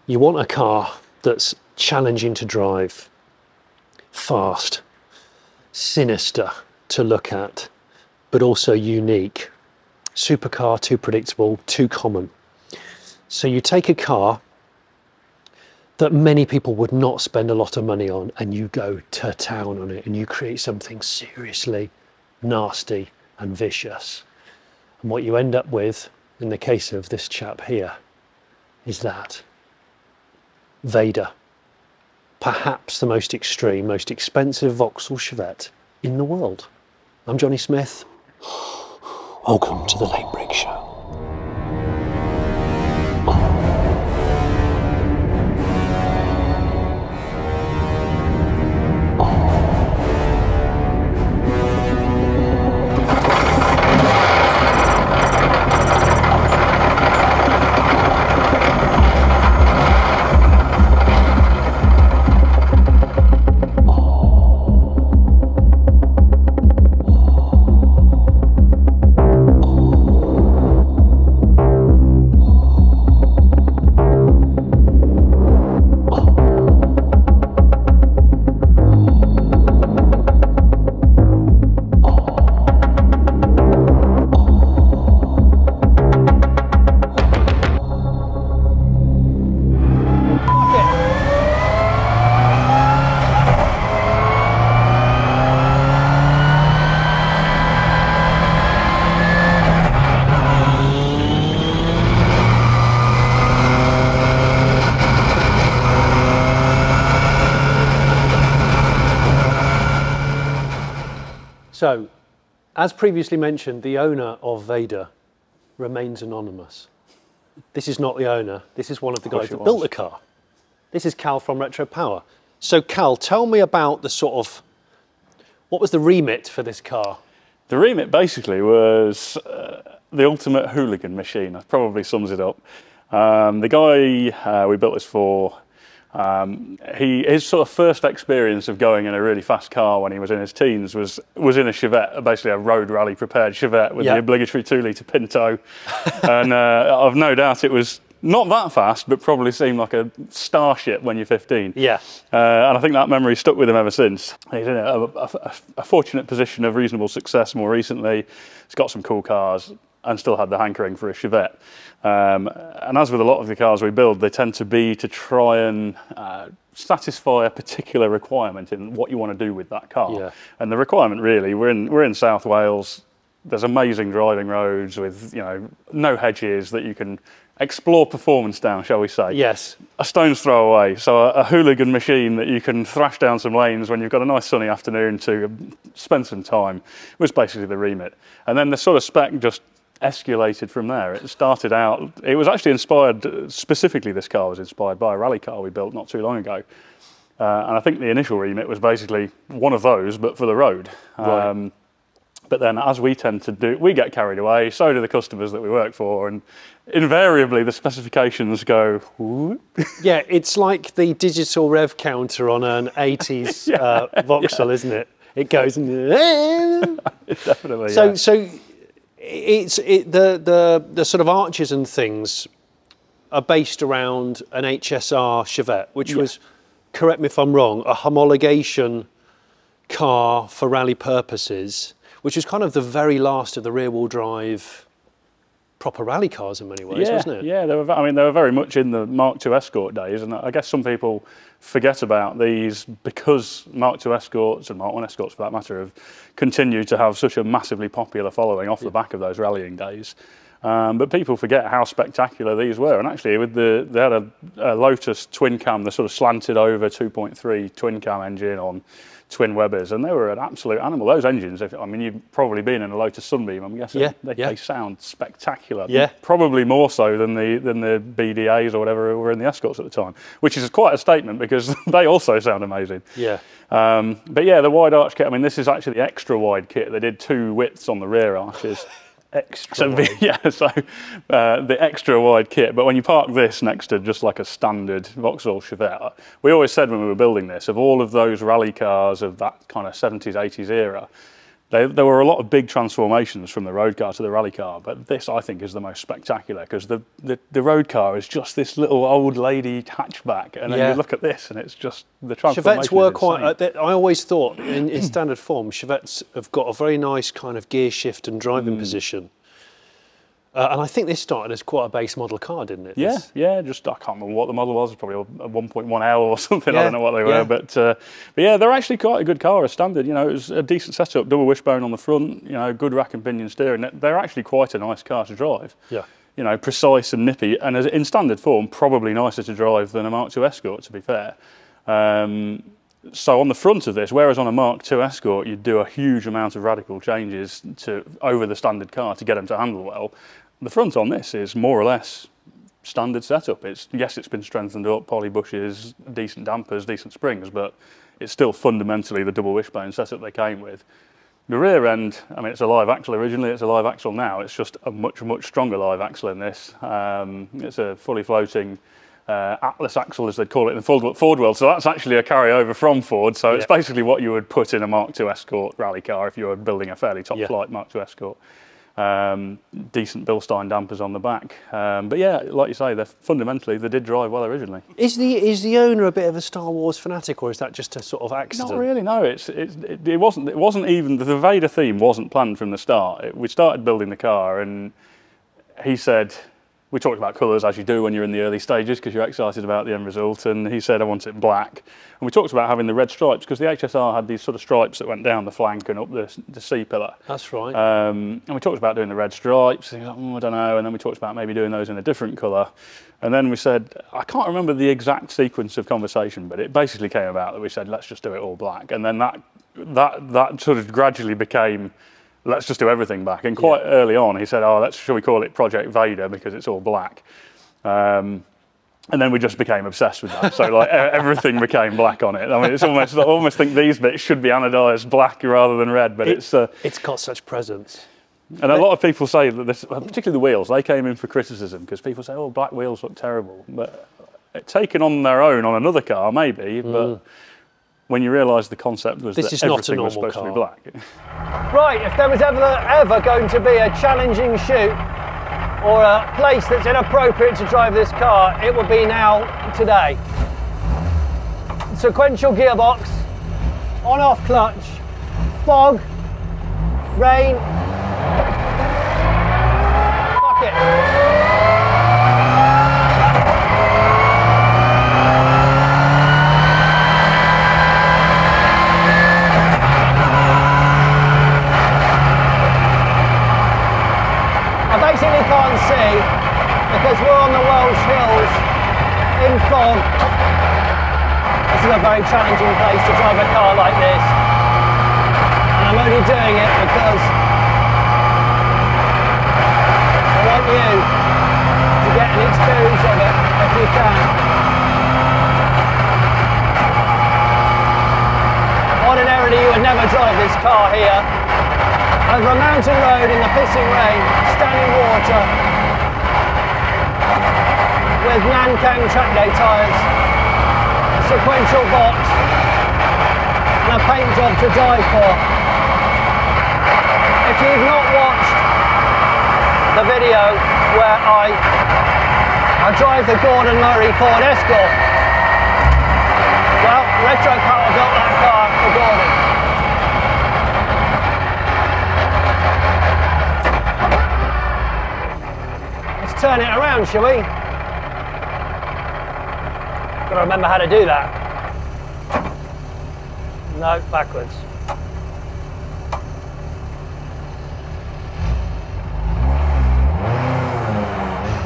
You want a car that's challenging to drive, fast, sinister to look at, but also unique. Supercar, too predictable, too common. So you take a car that many people would not spend a lot of money on, and you go to town on it, and you create something seriously nasty and vicious. And what you end up with, in the case of this chap here, is that. Vader. Perhaps the most extreme, most expensive Vauxhall Chevette in the world. I'm Jonny Smith. Welcome to the Late Break Show. So, as previously mentioned, the owner of Vader remains anonymous. This is not the owner. This is one of the guys that built the car. This is Cal from Retro Power. So, Cal, tell me about the sort of, what was the remit for this car? The remit basically was the ultimate hooligan machine. That probably sums it up. The guy we built this for, his sort of first experience of going in a really fast car when he was in his teens was in a Chevette, basically a road rally prepared Chevette with the obligatory 2-litre Pinto. And I've no doubt it was not that fast, but probably seemed like a starship when you're 15. Yeah. And I think that memory stuck with him ever since. He's in a fortunate position of reasonable success more recently. He's got some cool cars and still had the hankering for a Chevette. And as with a lot of the cars we build, they tend to be to try and satisfy a particular requirement in what you want to do with that car. Yeah. And the requirement really, we're in South Wales. There's amazing driving roads with, you know, no hedges that you can explore performance down, shall we say. Yes. A stone's throw away. So a hooligan machine that you can thrash down some lanes when you've got a nice sunny afternoon to spend some time was basically the remit. And then the sort of spec just escalated from there. It started out, it was actually inspired, specifically this car was inspired by a rally car we built not too long ago. And I think the initial remit was basically one of those, but for the road. Right. But then as we tend to do, we get carried away, so do the customers that we work for, and invariably the specifications go, whoop. Yeah, it's like the digital rev counter on an 80s Vauxhall, isn't it? It goes, definitely, So the sort of arches and things are based around an HSR Chevette, which was, correct me if I'm wrong, a homologation car for rally purposes, which was kind of the very last of the rear-wheel drive proper rally cars in many ways, wasn't it? Yeah, they were very much in the Mark II Escort days, and I guess some people forget about these because Mark II Escorts and Mark I Escorts, for that matter, have continued to have such a massively popular following off the back of those rallying days. But people forget how spectacular these were, and actually they had a Lotus twin cam, the sort of slanted over 2.3 twin cam engine on twin Webers, and they were an absolute animal. Those engines, I mean, you've probably been in a Lotus Sunbeam, I'm guessing. They sound spectacular. Yeah. Probably more so than the BDAs or whatever were in the Escorts at the time, which is quite a statement because they also sound amazing. Yeah. But yeah, the wide arch kit, I mean, this is actually the extra wide kit. They did 2 widths on the rear arches. Extra wide. The extra wide kit. But when you park this next to just like a standard Vauxhall Chevette, we always said when we were building this, of all of those rally cars of that kind of 70s, 80s era, there were a lot of big transformations from the road car to the rally car, but this I think is the most spectacular because the road car is just this little old lady hatchback, and then you look at this and it's just the transformation. Chevettes were quite. I always thought in standard form, Chevettes have got a very nice kind of gear shift and driving position. And I think this started as quite a base model car, didn't it? Yeah. Just I can't remember what the model was. Probably a 1.1L or something. I don't know what they were, but yeah, they're actually quite a good car as standard. You know, it was a decent setup, double wishbone on the front. You know, good rack and pinion steering. They're actually quite a nice car to drive. Yeah. You know, precise and nippy, and as in standard form, probably nicer to drive than a Mark II Escort, to be fair. So on the front of this, whereas on a Mark II Escort, you'd do a huge amount of radical changes over the standard car to get them to handle well. The front on this is more or less standard setup. Yes, it's been strengthened up, poly bushes, decent dampers, decent springs, but it's still fundamentally the double wishbone setup they came with. The rear end, I mean, it's a live axle originally, it's a live axle now. It's just a much, much stronger live axle in this. It's a fully floating Atlas axle, as they'd call it in the Ford world. So that's actually a carryover from Ford. So it's basically what you would put in a Mark II Escort rally car if you were building a fairly top flight Mark II Escort. Decent Bilstein dampers on the back, but yeah, like you say, fundamentally they did drive well originally. Is the owner a bit of a Star Wars fanatic, or is that just a sort of accident? Not really, no. It wasn't even the Vader theme wasn't planned from the start. We started building the car, and he said, we talked about colours as you do when you're in the early stages because you're excited about the end result, and he said I want it black. And we talked about having the red stripes because the HSR had these sort of stripes that went down the flank and up the C-pillar. That's right. And we talked about doing the red stripes, and he was like, I don't know, and then we talked about maybe doing those in a different colour. And then we said, I can't remember the exact sequence of conversation, but it basically came about that we said, let's just do it all black. And then that sort of gradually became, let's just do everything black. And quite early on, he said, shall we call it Project Vader because it's all black. And then we just became obsessed with that. So like everything became black on it. I mean, it's almost, I almost think these bits should be anodised black rather than red, but it's got such presence. And a lot of people say that this, particularly the wheels, they came in for criticism because people say, oh, black wheels look terrible. But taken on their own on another car, maybe, but when you realise the concept was that everything was supposed to be black. Right, if there was ever going to be a challenging shoot or a place that's inappropriate to drive this car, it would be now, today. Sequential gearbox, on-off clutch, fog, rain, fuck it. Basically can't see because we're on the Welsh hills in fog. This is a very challenging place to drive a car like this, and I'm only doing it because I want you to get an experience of it if you can. Ordinarily you would never drive this car here over a mountain road in the pissing rain, standing water, with Nankang track day tyres, a sequential box, and a paint job to die for. If you've not watched the video where I drive the Gordon Murray Ford Escort, well, Retro Car built that car for Gordon. Turn it around, shall we? Gotta remember how to do that. No, backwards.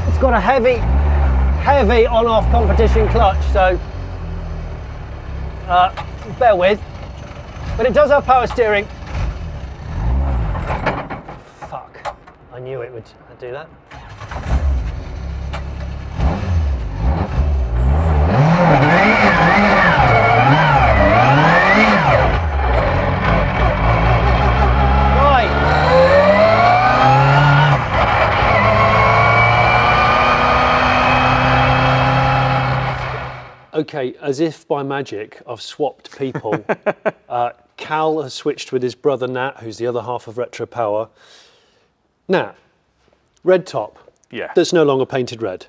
It's got a heavy on-off competition clutch, so bear with. But it does have power steering. Fuck, I knew it would do that. Okay, as if by magic, I've swapped people. Cal has switched with his brother Nat, who's the other half of Retro Power. Nat, red top. Yeah. That's no longer painted red.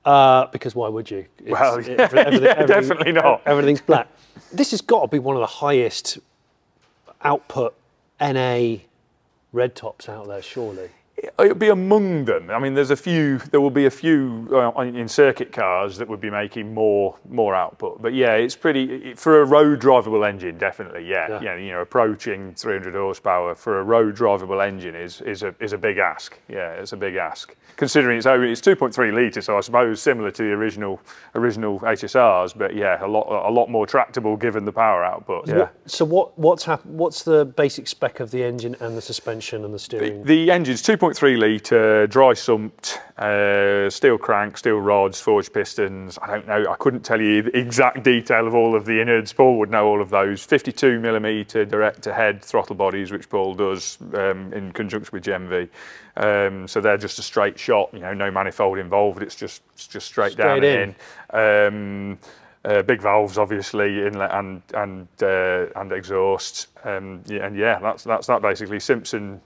Because why would you? Well, definitely not. Everything's black. This has got to be one of the highest output NA red tops out there, surely. It'll be among them. I mean, there will be a few in circuit cars that would be making more output. But yeah, it's pretty, for a road drivable engine, definitely, yeah. You know, approaching 300 horsepower for a road drivable engine is a big ask. Yeah, it's a big ask. Considering it's 2.3 litre, so I suppose similar to the original HSRs, but yeah, a lot more tractable given the power output. Yeah. So what's the basic spec of the engine and the suspension and the steering? The engine's 2.3 litre, dry sumped, steel crank, steel rods, forged pistons. I don't know, I couldn't tell you the exact detail of all of the innards. Paul would know all of those. 52mm direct to head throttle bodies, which Paul does in conjunction with GMV. So they're just a straight shot, you know, no manifold involved. It's just straight down and in. Big valves, obviously, inlet and exhaust. And yeah, that's that basically. Simpson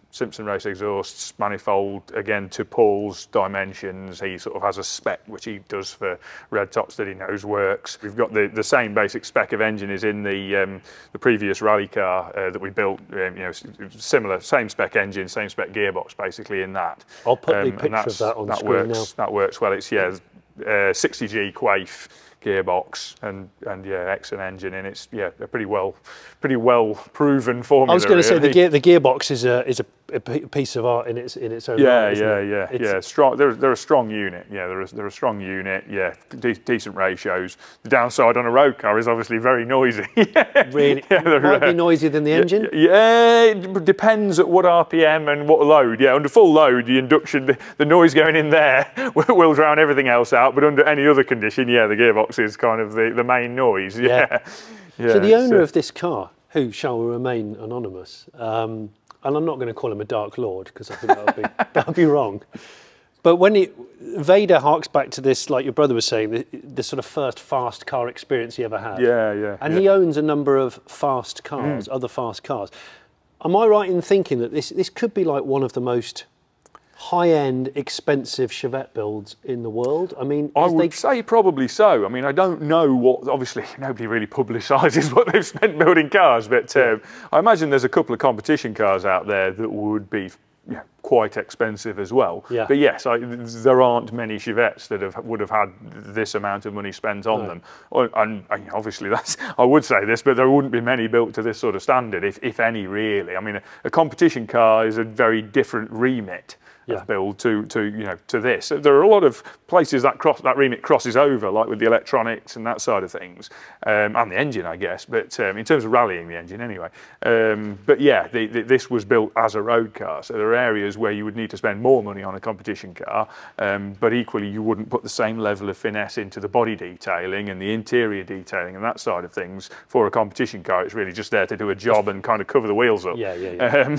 race exhausts, manifold again to Paul's dimensions. He sort of has a spec which he does for red tops that he knows works. We've got the same basic spec of engine is in the previous rally car that we built. You know, similar, same spec engine, same spec gearbox, basically in that. I'll put the picture of that on screen now. That works well. It's 60G Quaife gearbox and yeah, excellent engine, and it's a pretty well proven formula. I was going to really. say the gearbox is a piece of art in its own right. Yeah. Strong. They're a strong unit. Yeah, they're a strong unit. Yeah, decent ratios. The downside on a road car is obviously very noisy. Really, might be noisier than the engine. Yeah, it depends at what RPM and what load. Yeah, under full load, the induction, the noise going in there will drown everything else out. But under any other condition, yeah, the gearbox is kind of the main noise. Yeah. So the owner of this car, who shall remain anonymous, and I'm not going to call him a Dark Lord because I think that would be wrong. But when Vader harks back to this, like your brother was saying, the sort of first fast car experience he ever had. Yeah. And he owns a number of fast cars, other fast cars. Am I right in thinking that this could be like one of the most high-end, expensive Chevette builds in the world? I mean, I would say probably so. I mean, I don't know what, obviously nobody really publicises what they've spent building cars, but I imagine there's a couple of competition cars out there that would be quite expensive as well. Yeah. But yes, there aren't many Chevettes that would have had this amount of money spent on them. And obviously I would say this, but there wouldn't be many built to this sort of standard, if any really. I mean, a competition car is a very different remit. Build to this. There are a lot of places that remit crosses over, like with the electronics and that side of things, and the engine, I guess. But in terms of rallying the engine, anyway. But yeah, this was built as a road car, so there are areas where you would need to spend more money on a competition car, but equally you wouldn't put the same level of finesse into the body detailing and the interior detailing and that side of things for a competition car. It's really just there to do a job and kind of cover the wheels up.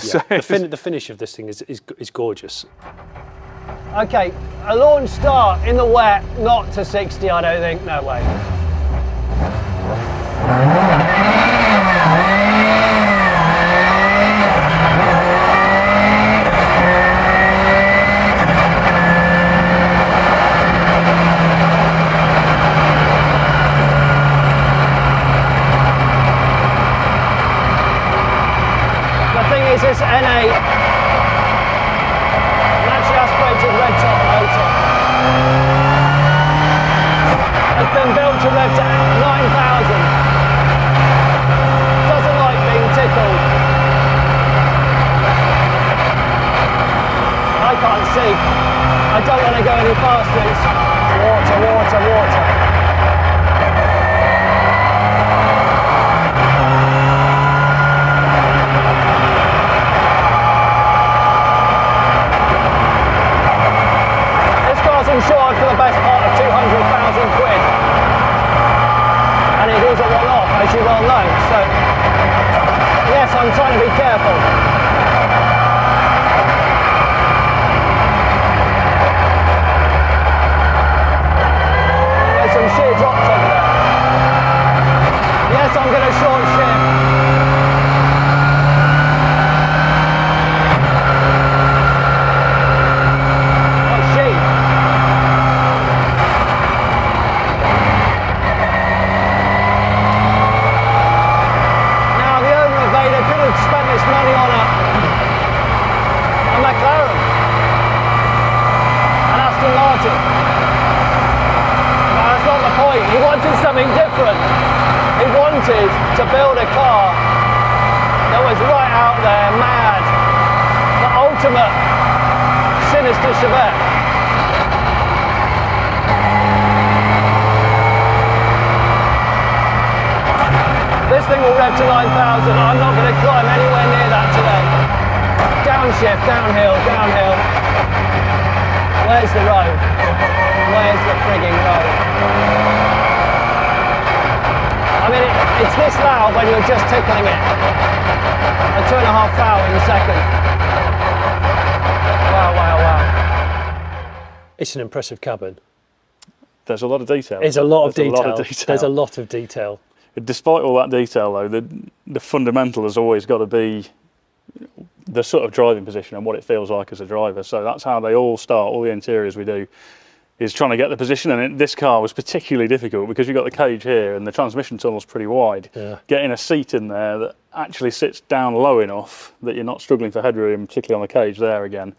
So the finish of this thing is gorgeous. Okay, a launch start in the wet, not to 60, I don't think, no way. The thing is, this NA aspirated red top motor. It's been built to rev to 9,000. Doesn't like being tickled. I can't see. I don't want to go any faster. It's water. Insured for the best part of 200,000 quid, and it is a one-off, as you well know, so yes, I'm trying to be careful. There's some sheer drops over there. Yes, I'm going to short shift. something different. He wanted to build a car that was right out there, mad, the ultimate sinister Chevette. This thing will rev to 9,000. I'm not going to climb anywhere near that today. Downshift, downhill, downhill. Where's the road? Where's the frigging road? I mean, it's this loud when you're just tickling it. A 2.5 thou in a second. Wow, wow, wow. It's an impressive cabin. There's a lot of detail. There's a lot of detail. A lot of detail. There's a lot of detail. Despite all that detail, though, the fundamental has always got to be the sort of driving position and what it feels like as a driver. So that's how they all start. All the interiors we do is trying to get the position, and this car was particularly difficult because you've got the cage here and the transmission tunnel's pretty wide. Yeah. Getting a seat in there that actually sits down low enough that you're not struggling for headroom, particularly on the cage there again.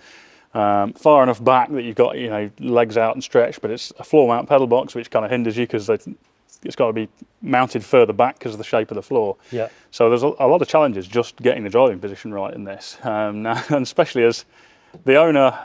Far enough back that you've got, you know, legs out and stretched, but it's a floor mount pedal box which kind of hinders you because it's got to be mounted further back because of the shape of the floor. Yeah. So there's a lot of challenges just getting the driving position right in this, and especially as the owner,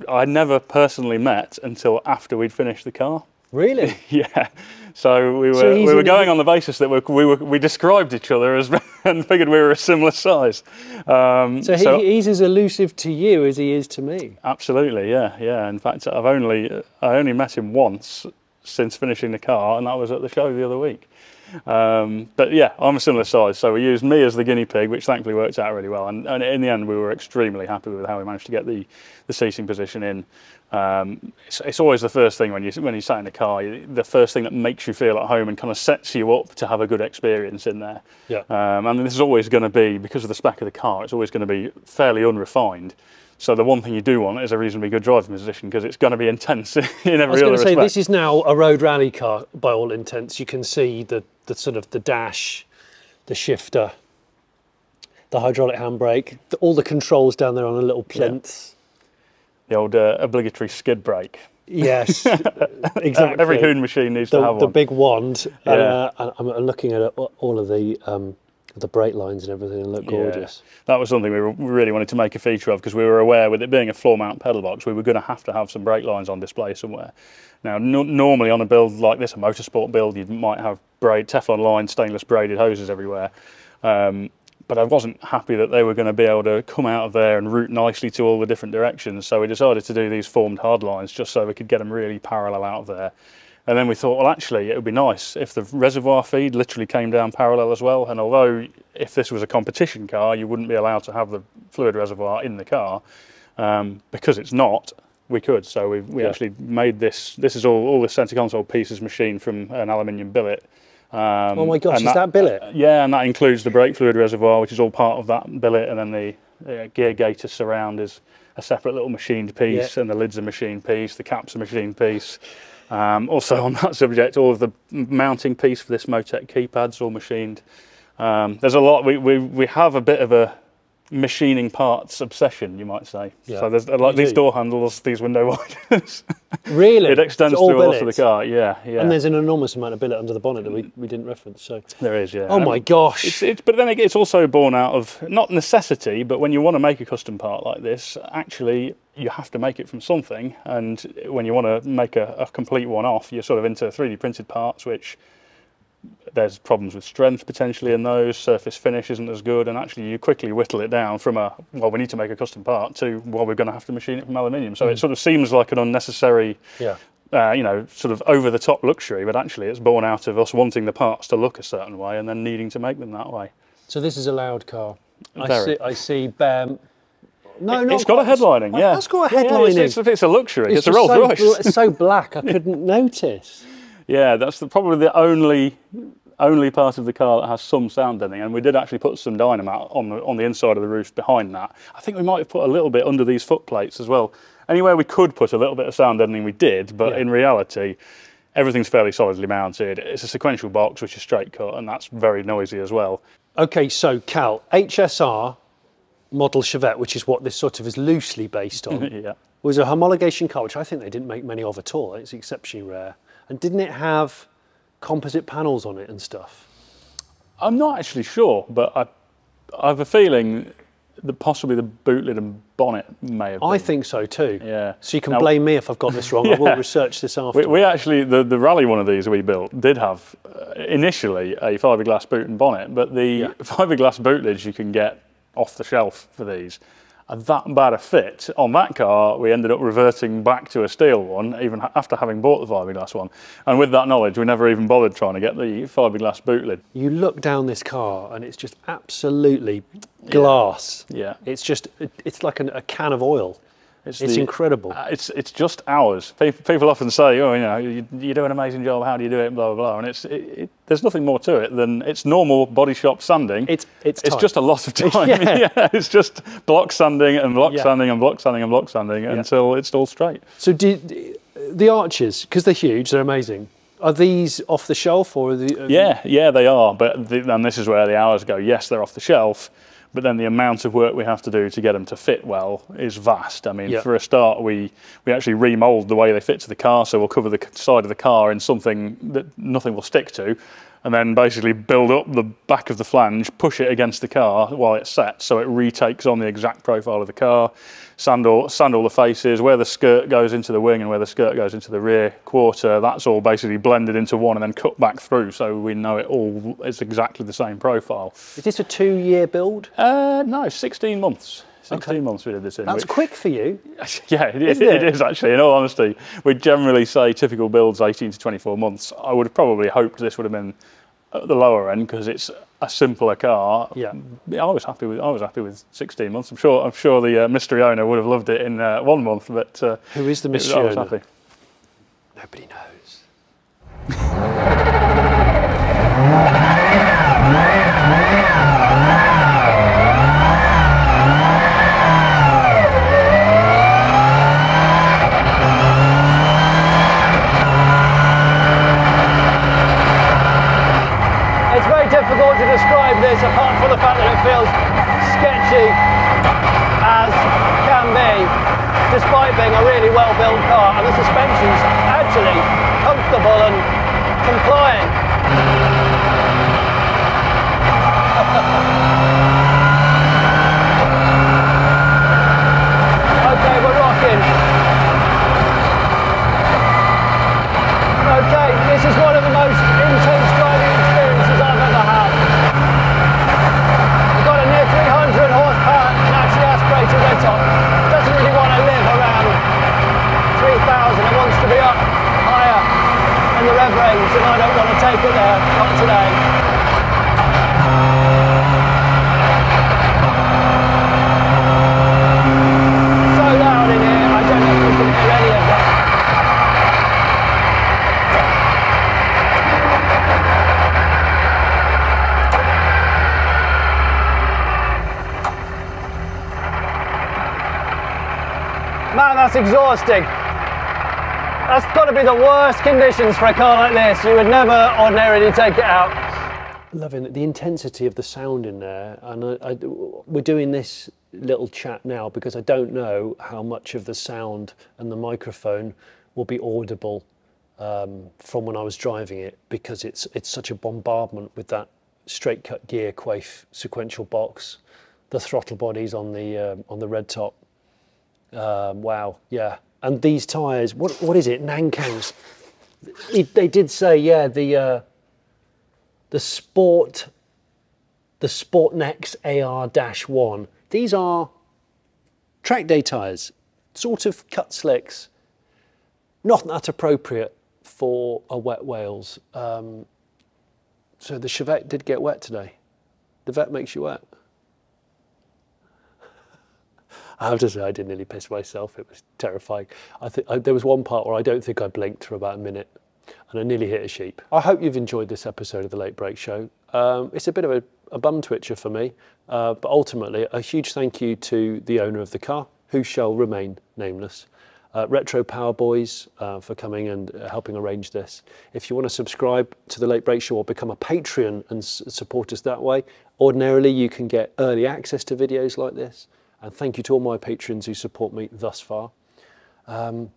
I never personally met until after we'd finished the car. Really? Yeah. So we were going on the basis that we described each other as and figured we were a similar size. So he's as elusive to you as he is to me. Absolutely. Yeah. Yeah. In fact, I only met him once since finishing the car, and that was at the show the other week. But yeah, I'm a similar size, so we used me as the guinea pig, which thankfully worked out really well, and in the end we were extremely happy with how we managed to get the seating position in. It's always the first thing when you sat in the car, the first thing that makes you feel at home and kind of sets you up to have a good experience in there. Yeah. And this is always going to be, because of the spec of the car, it's always going to be fairly unrefined. So the one thing you do want is a reasonably good driving position, because it's going to be intense in every other respect. I was going to say, this is now a road rally car by all intents. You can see the sort of the dash, the shifter, the hydraulic handbrake, all the controls down there on a little plinth. Yeah. The old obligatory skid brake. Yes, exactly. Every Hoon machine needs to have one. The big wand. Yeah. I'm looking at all of the brake lines and everything, and look gorgeous. That was something we really wanted to make a feature of, because we were aware, with it being a floor mount pedal box, we were going to have some brake lines on display somewhere. Now, normally on a build like this, a motorsport build, you might have Teflon lined, stainless braided hoses everywhere. But I wasn't happy that they were going to be able to come out of there and route nicely to all the different directions. So we decided to do these formed hard lines just so we could get them really parallel out of there. And then we thought, well, actually, it would be nice if the reservoir feed literally came down parallel as well. And although if this was a competition car, you wouldn't be allowed to have the fluid reservoir in the car, because it's not, we could. So we actually made this. This is all the centre console pieces machined from an aluminium billet. Oh my gosh, is that billet? Yeah, and that includes the brake fluid reservoir, which is all part of that billet, and then the gear gaiter surround is a separate little machined piece, and the lid's a machined piece, the cap's a machined piece. Also on that subject, all of the mounting piece for this Motec keypad's all machined. There's a lot. We have a bit of a machining parts obsession, you might say. Yeah. So there's like these door handles, these window winders. Really? It extends through all of the car. Yeah, yeah. And there's an enormous amount of billet under the bonnet that we didn't reference. So there is, yeah. Oh my gosh! But then it's also born out of not necessity, but when you want to make a custom part like this, actually you have to make it from something. And when you want to make a complete one-off, you're sort of into 3D printed parts, which there's problems with strength potentially in those, surface finish isn't as good, and actually you quickly whittle it down from we need to make a custom part to, we're going to have to machine it from aluminium. So it sort of seems like an unnecessary, sort of over-the-top luxury, but actually it's born out of us wanting the parts to look a certain way and then needing to make them that way. So this is a loud car. Very. I see No, it's got a headlining, yeah. It's got a headlining. It's a luxury. It's a Rolls Royce. It's so black, I couldn't notice. Yeah, that's probably the only part of the car that has some sound deadening, and we did actually put some Dynamat on the inside of the roof behind that. I think we might have put a little bit under these foot plates as well. Anywhere we could put a little bit of sound deadening, we did, but in reality, everything's fairly solidly mounted. It's a sequential box, which is straight cut, and that's very noisy as well. Okay, so Cal, HSR model Chevette, which is what this sort of is loosely based on, was a homologation car, which I think they didn't make many of at all. It's exceptionally rare. And didn't it have composite panels on it and stuff? I'm not actually sure, but I have a feeling that possibly the boot lid and bonnet may have been. I think so too. Yeah. So you can blame me if I've got this wrong. I will research this after. We actually, the rally one of these we built did have initially a fiberglass boot and bonnet, but the fiberglass boot lids you can get off the shelf for these are that bad a fit. On that car, we ended up reverting back to a steel one, even after having bought the fiberglass one. And with that knowledge, we never even bothered trying to get the fiberglass boot lid. You look down this car and it's just absolutely glass. Yeah. It's just, it's like a can of oil. It's incredible. It's just ours. People often say, oh, you know, you do an amazing job, how do you do it, blah, blah, blah. And there's nothing more to it than it's normal body shop sanding. It's just a lot of time. Yeah, it's just block sanding and block sanding and block sanding and block sanding until it's all straight. So the arches, because they're huge, they're amazing. Are these off the shelf or are they? Yeah, they are. And this is where the hours go. Yes, they're off the shelf. But then the amount of work we have to do to get them to fit well is vast. I mean, for a start, we actually remould the way they fit to the car, so we'll cover the side of the car in something that nothing will stick to, and then basically build up the back of the flange, push it against the car while it's set, so it retakes on the exact profile of the car, sand all the faces, where the skirt goes into the wing and where the skirt goes into the rear quarter, that's all basically blended into one and then cut back through, so we know it all is exactly the same profile. Is this a 2-year build? No, 16 months. 16 months we did this in. That's quick for you. Yeah, it is actually. In all honesty, we generally say typical builds 18 to 24 months. I would have probably hoped this would have been at the lower end because it's a simpler car. Yeah, I was happy with 16 months. I'm sure the mystery owner would have loved it in 1 month. But who is the mystery owner? I was happy. Nobody knows. It's very difficult to describe this apart from the fact that it feels sketchy as can be, despite being a really well built car, and the suspension's actually comfortable and complying. Okay, we're rocking. Okay, this is one of the most intense driving experiences I've ever had. We've got a near 300 horsepower naturally aspirated red top. Doesn't really want to live around 3,000. It wants to be up higher in the rev range, and I don't want to take it there, not today. So loud in here, I don't know if you can hear any of that. Man, that's exhausting. That's got to be the worst conditions for a car like this. You would never ordinarily take it out. Loving the intensity of the sound in there, and we're doing this little chat now because I don't know how much of the sound and the microphone will be audible from when I was driving it, because it's such a bombardment with that straight cut gear Quaife sequential box, the throttle bodies on the red top. Wow, yeah. And these tyres, what is it? Nankangs. They did say, yeah, the Sportnex AR-1. These are track day tyres, sort of cut slicks. Not that appropriate for a wet Wales. So the Chevette did get wet today. The Vette makes you wet. I have to say, I did nearly piss myself. It was terrifying. There was one part where I don't think I blinked for about a minute, and I nearly hit a sheep. I hope you've enjoyed this episode of The Late Break Show. It's a bit of a bum twitcher for me, but ultimately a huge thank you to the owner of the car, who shall remain nameless. Retro Power Boys for coming and helping arrange this. If you want to subscribe to The Late Break Show or become a Patreon and support us that way, ordinarily you can get early access to videos like this. And thank you to all my patrons who support me thus far. Yeah,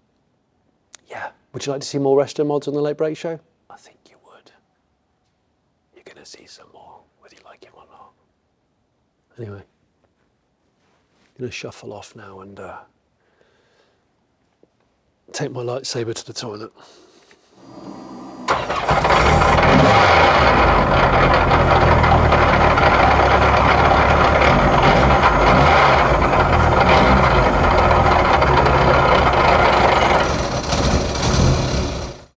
would you like to see more resto mods on The Late Break Show? I think you would. to see some more, whether you like him or not. Anyway, I'm going to shuffle off now and take my lightsaber to the toilet.